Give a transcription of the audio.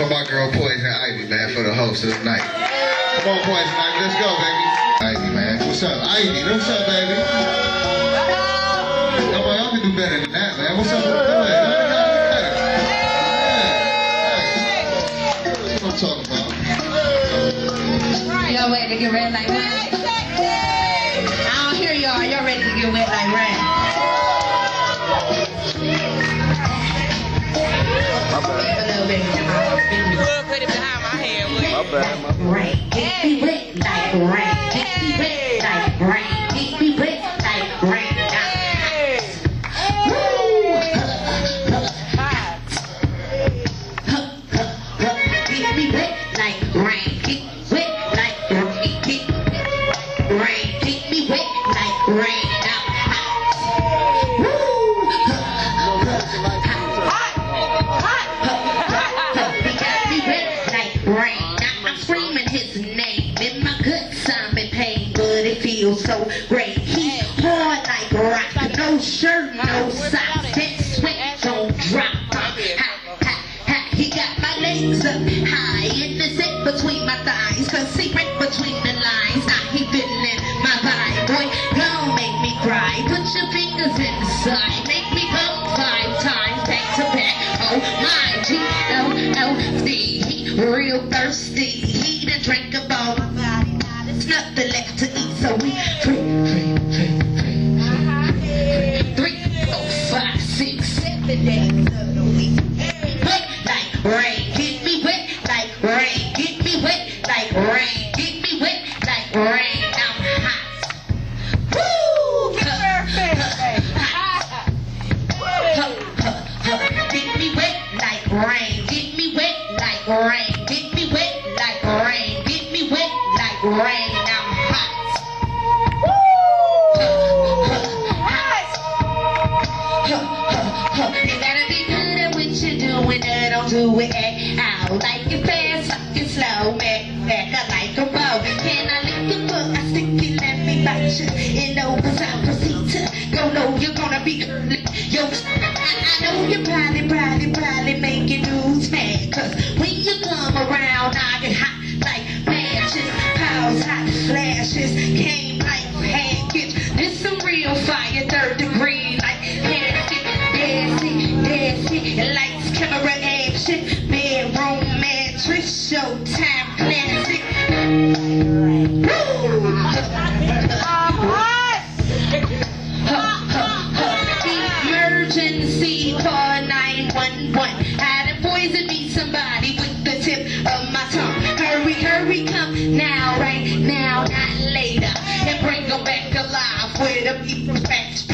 for my girl Poizon I.V, man, for the host of the night. Come on, Poizon I.V, let's go, baby. I.V, man. What's up, I.V? What's up, baby? Come on, y'all can do better than that, man. What's up? Go ahead. That's what I'm talking about. Y'all ready to get red like rain? I don't hear y'all. Y'all ready to get wet like rain? A little bit. Put it behind my head. My bad. Rain. Get me wet like rain. Get me wet like rain. Get me wet like rain. Get me wet like rain. Get wet like rain. Get rain. Get me wet like rain. Feels so great. He's hard like rock. No shirt, no socks. That sweat don't drop. He got my legs up high in the set between my thighs. The secret between the lines. Now he feeling my vibe. Boy, don't make me cry. Put your fingers inside. Make me come 5 times back to back. Oh my G-O-O-C. He real thirsty. He done drank up all my body. There's nothing left to eat, so we free. 3, 4, 5, 6, 7 days of the week. Wet like rain, get me wet like rain, get me wet like rain, get me wet like rain. I'm hot. Woo! Get me wet like rain, get me wet like rain, get me wet like rain, get me wet like rain. Do it out like it fast, like it slow, back I like a bow. Can I lick your foot? I stick it, let me bite you. And over time, proceed to go low. You're gonna be early. Yo, I know you're probably making dudes mad. Cause when you come around, I get hot like matches. Pals, hot flashes, came like package. This some real fire, 3rd degree, like pancake. That's it, lights, camera, action, bedroom mattress, showtime classic. Emergency call 911. Had a poison me somebody with the tip of my tongue. Hurry, come now, right now, not later. And bring them back alive with a beef patch.